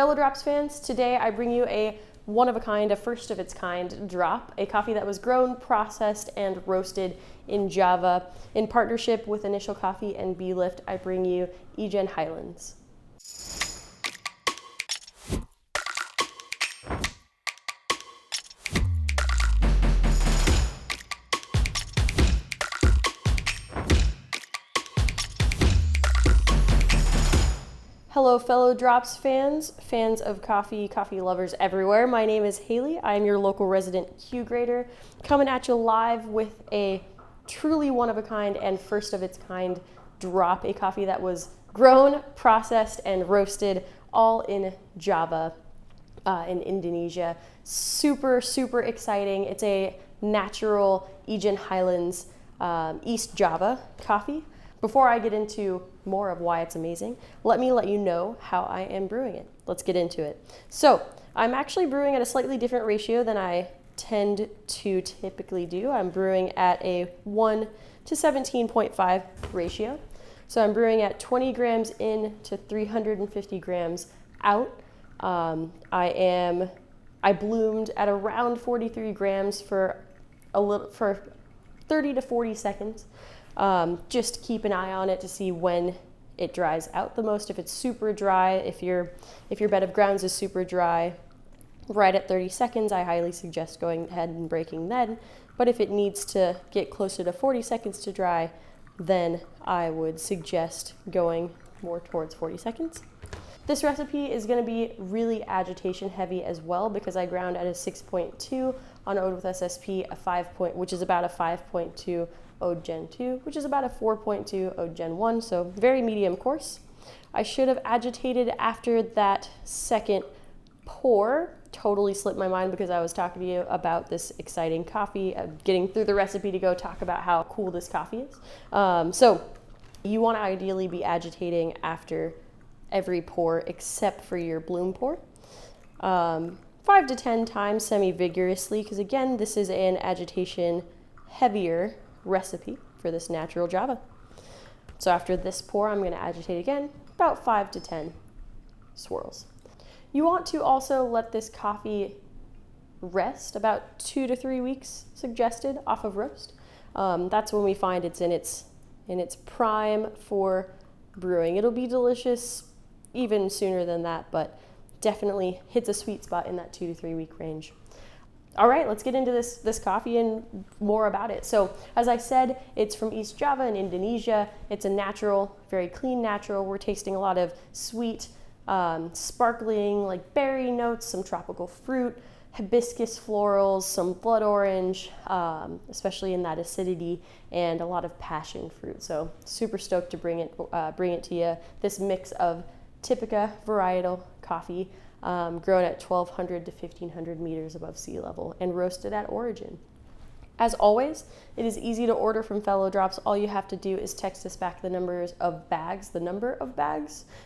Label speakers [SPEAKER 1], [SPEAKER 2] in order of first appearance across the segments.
[SPEAKER 1] Fellow Drops fans, today I bring you a one-of-a-kind, a first-of-its-kind drop, a coffee that was grown, processed, and roasted in Java. In partnership with Initial Coffee and Belift, I bring you Ijen Highlands. Hello fellow Drops fans, fans of coffee, coffee lovers everywhere. My name is Haley. I am your local resident Q grader, coming at you live with a truly one-of-a-kind and first-of-its-kind drop, a coffee that was grown, processed, and roasted all in Java in Indonesia. Super, super exciting. It's a natural Ijen Highlands East Java coffee. Before I get into more of why it's amazing, let me let you know how I am brewing it. Let's get into it. So I'm actually brewing at a slightly different ratio than I tend to typically do. I'm brewing at a 1 to 17.5 ratio. So I'm brewing at 20 grams in to 350 grams out. I bloomed at around 43 grams for 30 to 40 seconds. Just keep an eye on it to see when it dries out the most. If it's super dry, if your bed of grounds is super dry, right at 30 seconds, I highly suggest going ahead and breaking then. But if it needs to get closer to 40 seconds to dry, then I would suggest going more towards 40 seconds. This recipe is going to be really agitation heavy as well because I ground at a 6.2 on Oud with SSP, which is about a 5.2 Oud Gen 2, which is about a 4.2 Oud Gen 1, so very medium coarse. I should have agitated after that second pour. Totally slipped my mind because I was talking to you about this exciting coffee, getting through the recipe to go talk about how cool this coffee is. So you want to ideally be agitating after every pour except for your bloom pour. 5 to 10 times semi-vigorously because again, this is an agitation heavier recipe for this natural Java. So after this pour, I'm going to agitate again, about 5 to 10 swirls. You want to also let this coffee rest about 2 to 3 weeks suggested off of roast. That's when we find it's in its prime for brewing. It'll be delicious even sooner than that, but definitely hits a sweet spot in that 2 to 3 week range. All right, let's get into this coffee and more about it. So as I said, it's from East Java in Indonesia. It's a natural, very clean natural. We're tasting a lot of sweet, sparkling, like berry notes, some tropical fruit, hibiscus florals, some blood orange, especially in that acidity, and a lot of passion fruit. So super stoked to bring it to you. This mix of Typica varietal coffee, grown at 1,200 to 1,500 meters above sea level and roasted at origin. As always, it is easy to order from Fellow Drops. All you have to do is text us back the number of bags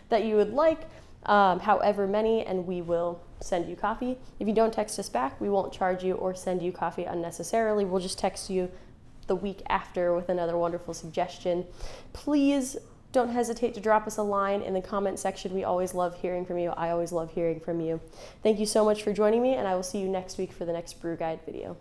[SPEAKER 1] that you would like, however many, and we will send you coffee. If you don't text us back, we won't charge you or send you coffee unnecessarily. We'll just text you the week after with another wonderful suggestion. Please don't hesitate to drop us a line in the comment section. We always love hearing from you. I always love hearing from you. Thank you so much for joining me, and I will see you next week for the next brew guide video.